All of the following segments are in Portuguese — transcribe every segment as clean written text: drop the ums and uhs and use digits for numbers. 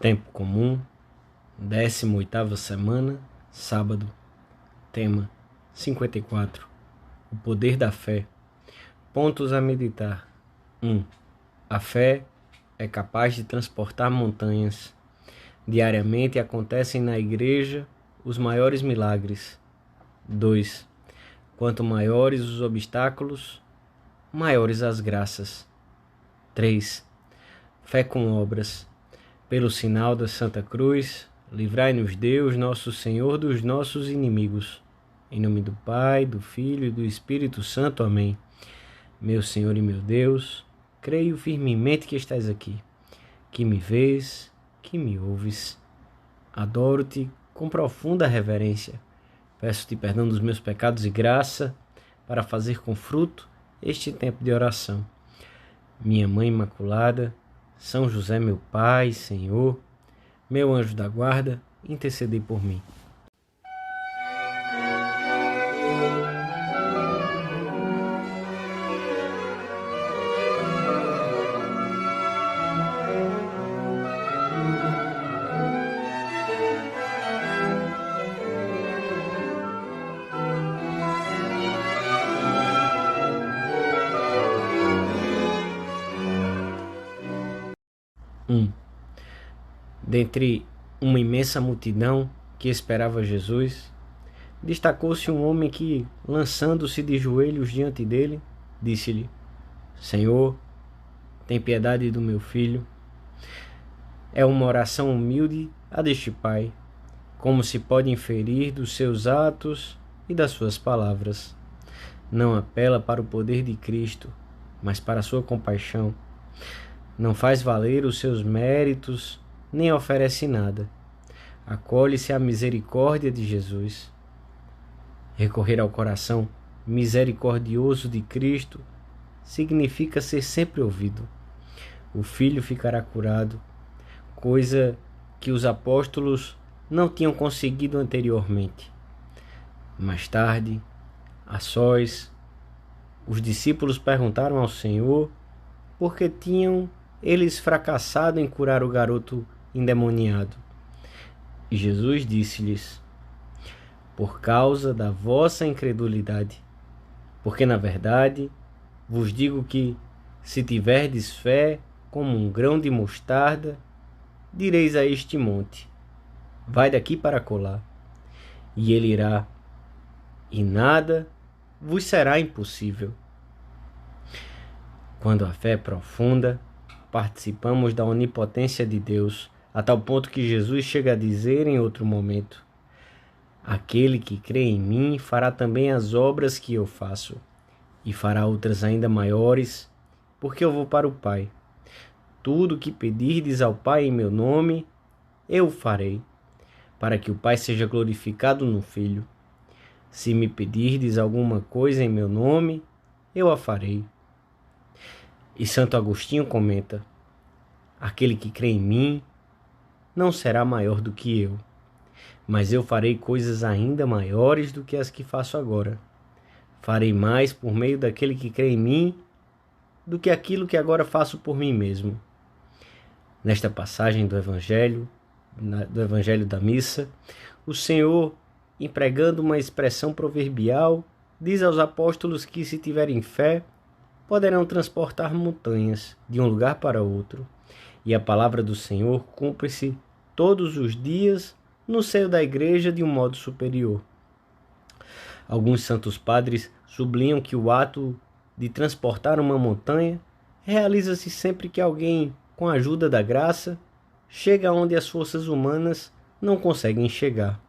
Tempo comum, 18ª semana, sábado. Tema 54. O poder da fé. Pontos a meditar. 1. A fé é capaz de transportar montanhas. Diariamente acontecem na igreja os maiores milagres. 2. Quanto maiores os obstáculos, maiores as graças. 3. Fé com obras. Pelo sinal da Santa Cruz, livrai-nos Deus, nosso Senhor, dos nossos inimigos. Em nome do Pai, do Filho e do Espírito Santo. Amém. Meu Senhor e meu Deus, creio firmemente que estás aqui, que me vês, que me ouves. Adoro-te com profunda reverência. Peço-te perdão dos meus pecados e graça para fazer com fruto este tempo de oração. Minha Mãe Imaculada, São José, meu Pai, Senhor, meu anjo da guarda, intercedei por mim. Dentre uma imensa multidão que esperava Jesus, destacou-se um homem que, lançando-se de joelhos diante dele, disse-lhe: Senhor, tem piedade do meu filho. É uma oração humilde a deste pai, como se pode inferir dos seus atos e das suas palavras. Não apela para o poder de Cristo, mas para a sua compaixão. Não faz valer os seus méritos, nem oferece nada. Acolhe-se à misericórdia de Jesus. Recorrer ao coração misericordioso de Cristo significa ser sempre ouvido. O filho ficará curado, coisa que os apóstolos não tinham conseguido anteriormente. Mais tarde, a sós, os discípulos perguntaram ao Senhor por que tinham eles fracassado em curar o garoto endemoniado. E Jesus disse-lhes: por causa da vossa incredulidade. Porque, na verdade, vos digo que, se tiverdes fé como um grão de mostarda, direis a este monte: vai daqui para colar, e ele irá, e nada vos será impossível. Quando a fé é profunda, participamos da onipotência de Deus, a tal ponto que Jesus chega a dizer em outro momento: aquele que crê em mim fará também as obras que eu faço, e fará outras ainda maiores, porque eu vou para o Pai. Tudo o que pedirdes ao Pai em meu nome, eu o farei, para que o Pai seja glorificado no Filho. Se me pedirdes alguma coisa em meu nome, eu a farei. E Santo Agostinho comenta: aquele que crê em mim não será maior do que eu, mas eu farei coisas ainda maiores do que as que faço agora. Farei mais por meio daquele que crê em mim do que aquilo que agora faço por mim mesmo. Nesta passagem do Evangelho da Missa, o Senhor, empregando uma expressão proverbial, diz aos apóstolos que, se tiverem fé, poderão transportar montanhas de um lugar para outro, e a palavra do Senhor cumpre-se todos os dias no seio da igreja de um modo superior. Alguns santos padres sublinham que o ato de transportar uma montanha realiza-se sempre que alguém, com a ajuda da graça, chega onde as forças humanas não conseguem chegar.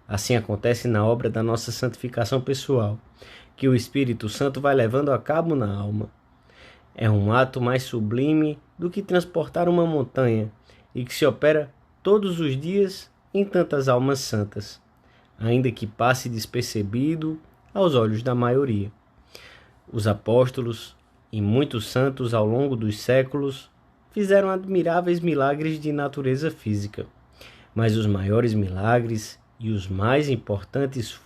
Assim acontece na obra da nossa santificação pessoal, que o Espírito Santo vai levando a cabo na alma. É um ato mais sublime do que transportar uma montanha e que se opera todos os dias em tantas almas santas, ainda que passe despercebido aos olhos da maioria. Os apóstolos e muitos santos ao longo dos séculos fizeram admiráveis milagres de natureza física, mas os maiores milagres e os mais importantes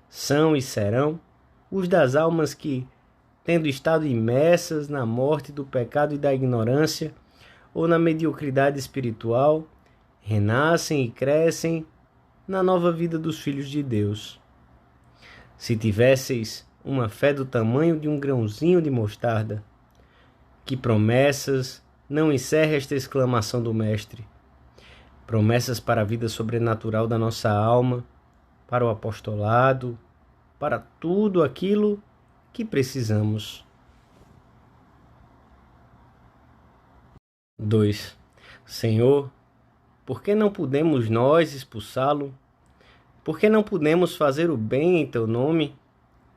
são e serão os das almas que, tendo estado imersas na morte do pecado e da ignorância, ou na mediocridade espiritual, renascem e crescem na nova vida dos filhos de Deus. Se tivesseis uma fé do tamanho de um grãozinho de mostarda, que promessas não encerra esta exclamação do Mestre. Promessas para a vida sobrenatural da nossa alma, para o apostolado, para tudo aquilo que precisamos. 2. Senhor, por que não podemos nós expulsá-lo? Por que não podemos fazer o bem em teu nome?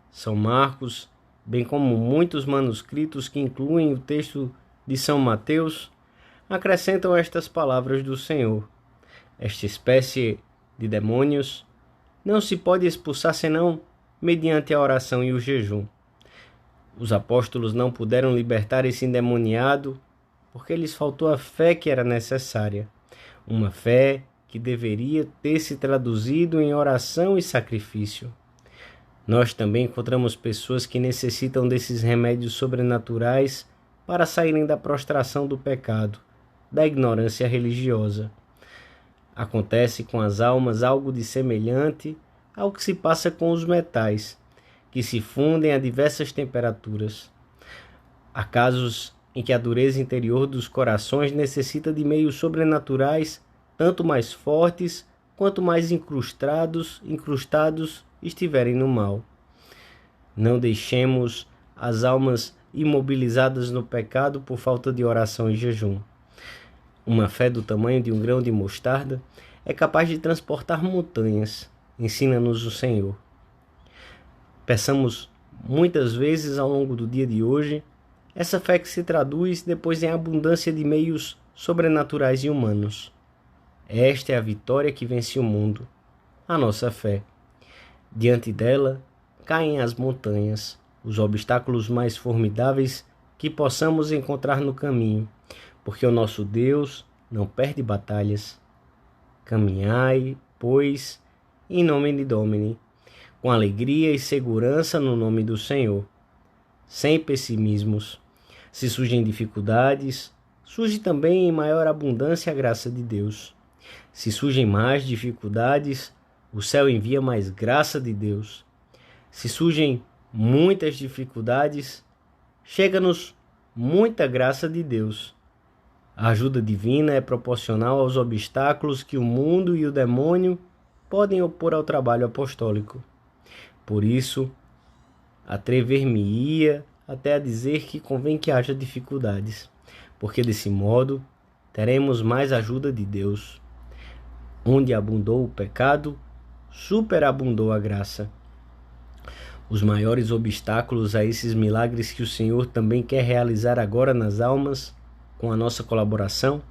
São Marcos, bem como muitos manuscritos que incluem o texto de São Mateus, acrescentam estas palavras do Senhor. Esta espécie de demônios não se pode expulsar senão mediante a oração e o jejum. Os apóstolos não puderam libertar esse endemoniado porque lhes faltou a fé que era necessária, uma fé que deveria ter se traduzido em oração e sacrifício. Nós também encontramos pessoas que necessitam desses remédios sobrenaturais para saírem da prostração do pecado, da ignorância religiosa. Acontece com as almas algo de semelhante ao que se passa com os metais, que se fundem a diversas temperaturas. Há casos em que a dureza interior dos corações necessita de meios sobrenaturais, tanto mais fortes quanto mais incrustados estiverem no mal. Não deixemos as almas imobilizadas no pecado por falta de oração e jejum. Uma fé do tamanho de um grão de mostarda é capaz de transportar montanhas, ensina-nos o Senhor. Peçamos muitas vezes ao longo do dia de hoje essa fé que se traduz depois em abundância de meios sobrenaturais e humanos. Esta é a vitória que vence o mundo, a nossa fé. Diante dela, caem as montanhas, os obstáculos mais formidáveis que possamos encontrar no caminho, porque o nosso Deus não perde batalhas. Caminhai, pois, em nome de Domini, com alegria e segurança no nome do Senhor, sem pessimismos. Se surgem dificuldades, surge também em maior abundância a graça de Deus. Se surgem mais dificuldades, o céu envia mais graça de Deus. Se surgem muitas dificuldades, chega-nos muita graça de Deus. A ajuda divina é proporcional aos obstáculos que o mundo e o demônio podem opor ao trabalho apostólico. Por isso, atrever-me-ia até a dizer que convém que haja dificuldades, porque desse modo teremos mais ajuda de Deus. Onde abundou o pecado, superabundou a graça. Os maiores obstáculos a esses milagres que o Senhor também quer realizar agora nas almas, com a nossa colaboração,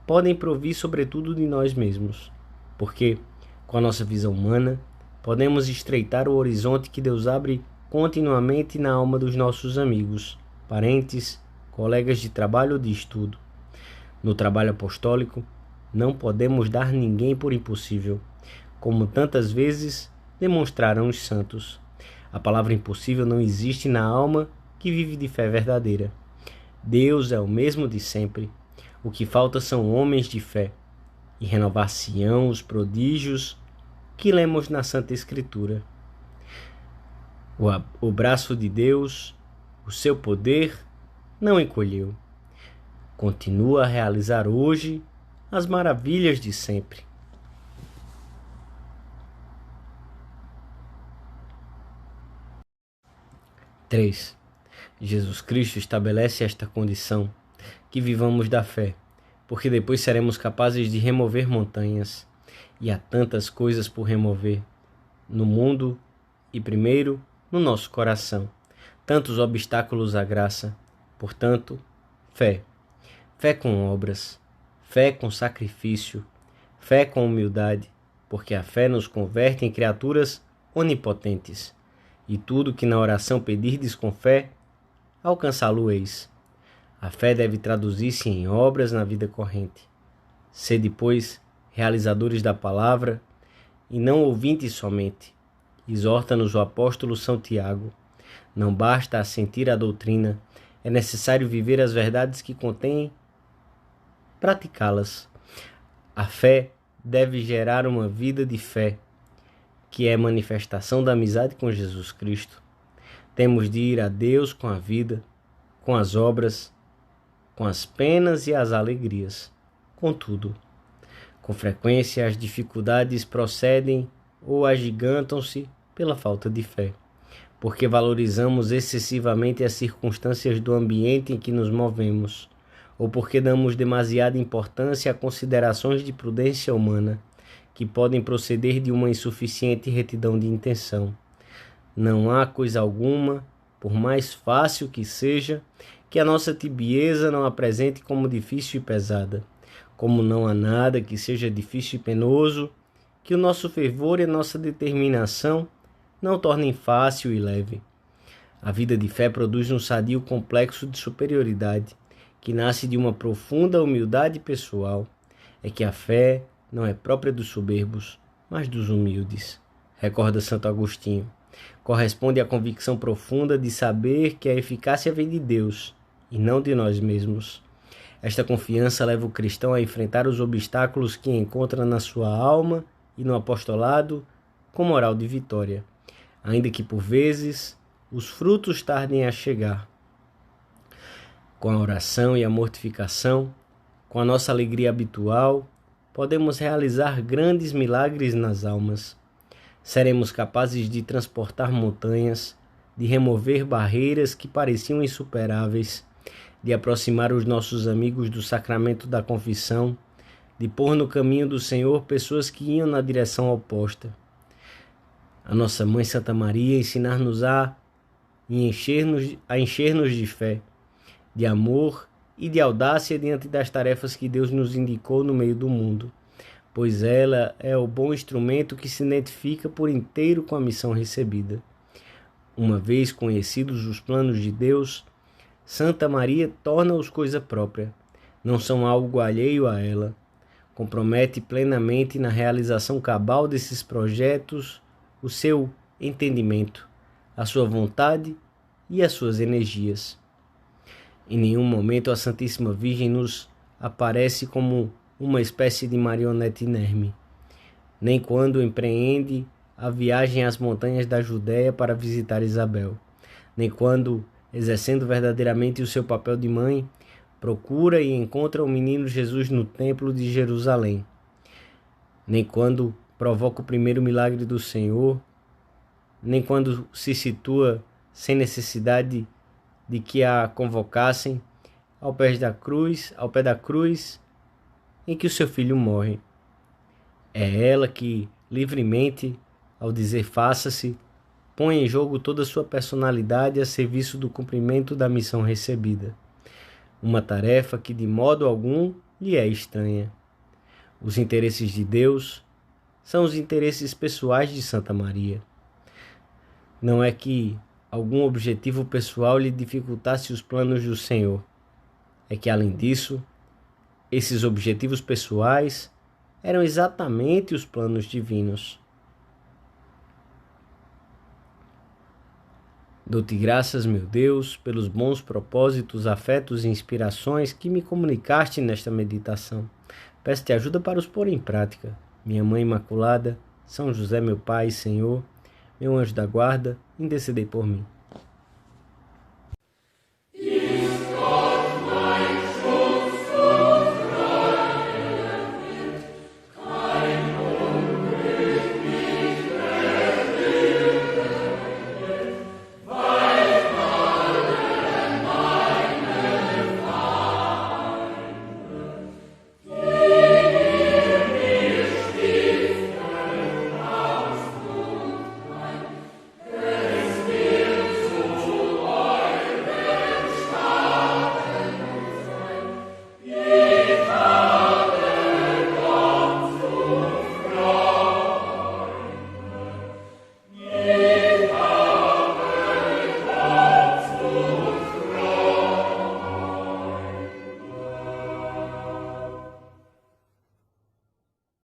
podem provir sobretudo de nós mesmos, porque, com a nossa visão humana, podemos estreitar o horizonte que Deus abre continuamente na alma dos nossos amigos, parentes, colegas de trabalho ou de estudo. No trabalho apostólico, não podemos dar ninguém por impossível, como tantas vezes demonstraram os santos. A palavra impossível não existe na alma que vive de fé verdadeira. Deus é o mesmo de sempre. O que falta são homens de fé, e renovar-se-ão os prodígios que lemos na Santa Escritura. O braço de Deus, o seu poder, não encolheu. Continua a realizar hoje as maravilhas de sempre. Três. Jesus Cristo estabelece esta condição, que vivamos da fé, porque depois seremos capazes de remover montanhas, e há tantas coisas por remover, no mundo e primeiro no nosso coração, tantos obstáculos à graça. Portanto, fé. Fé com obras, fé com sacrifício, fé com humildade, porque a fé nos converte em criaturas onipotentes, e tudo que na oração pedirdes com fé, alcançá-lo-eis. A fé deve traduzir-se em obras na vida corrente. Sede, pois, realizadores da palavra, e não ouvintes somente. Exorta-nos o apóstolo São Tiago. Não basta assentir à doutrina, é necessário viver as verdades que contém praticá-las. A fé deve gerar uma vida de fé, que é manifestação da amizade com Jesus Cristo. Temos de ir a Deus com a vida, com as obras, com as penas e as alegrias, com tudo. Com frequência as dificuldades procedem ou agigantam-se pela falta de fé, porque valorizamos excessivamente as circunstâncias do ambiente em que nos movemos, ou porque damos demasiada importância a considerações de prudência humana, que podem proceder de uma insuficiente retidão de intenção. Não há coisa alguma, por mais fácil que seja, que a nossa tibieza não apresente como difícil e pesada, como não há nada que seja difícil e penoso, que o nosso fervor e a nossa determinação não tornem fácil e leve. A vida de fé produz um sadio complexo de superioridade, que nasce de uma profunda humildade pessoal. É que a fé não é própria dos soberbos, mas dos humildes. Recorda Santo Agostinho. Corresponde à convicção profunda de saber que a eficácia vem de Deus e não de nós mesmos. Esta confiança leva o cristão a enfrentar os obstáculos que encontra na sua alma e no apostolado com moral de vitória, ainda que por vezes os frutos tardem a chegar. Com a oração e a mortificação, com a nossa alegria habitual, podemos realizar grandes milagres nas almas. Seremos capazes de transportar montanhas, de remover barreiras que pareciam insuperáveis, de aproximar os nossos amigos do sacramento da confissão, de pôr no caminho do Senhor pessoas que iam na direção oposta. A nossa Mãe Santa Maria ensinar-nos-á e encher-nos de fé, de amor e de audácia diante das tarefas que Deus nos indicou no meio do mundo, pois ela é o bom instrumento que se identifica por inteiro com a missão recebida. Uma vez conhecidos os planos de Deus, Santa Maria torna-os coisa própria, não são algo alheio a ela. Compromete plenamente na realização cabal desses projetos o seu entendimento, a sua vontade e as suas energias. Em nenhum momento a Santíssima Virgem nos aparece como uma espécie de marionete inerme, nem quando empreende a viagem às montanhas da Judéia para visitar Isabel, nem quando, exercendo verdadeiramente o seu papel de mãe, procura e encontra o menino Jesus no templo de Jerusalém, nem quando provoca o primeiro milagre do Senhor, nem quando se situa sem necessidade de que a convocassem ao pé da cruz em que o seu filho morre. É ela que, livremente, ao dizer faça-se, põe em jogo toda a sua personalidade a serviço do cumprimento da missão recebida. Uma tarefa que de modo algum lhe é estranha. Os interesses de Deus são os interesses pessoais de Santa Maria. Não é que algum objetivo pessoal lhe dificultasse os planos do Senhor. É que, além disso, esses objetivos pessoais eram exatamente os planos divinos. Dou-te graças, meu Deus, pelos bons propósitos, afetos e inspirações que me comunicaste nesta meditação. Peço-te ajuda para os pôr em prática. Minha Mãe Imaculada, São José, meu Pai e Senhor, meu anjo da guarda, intercedei por mim.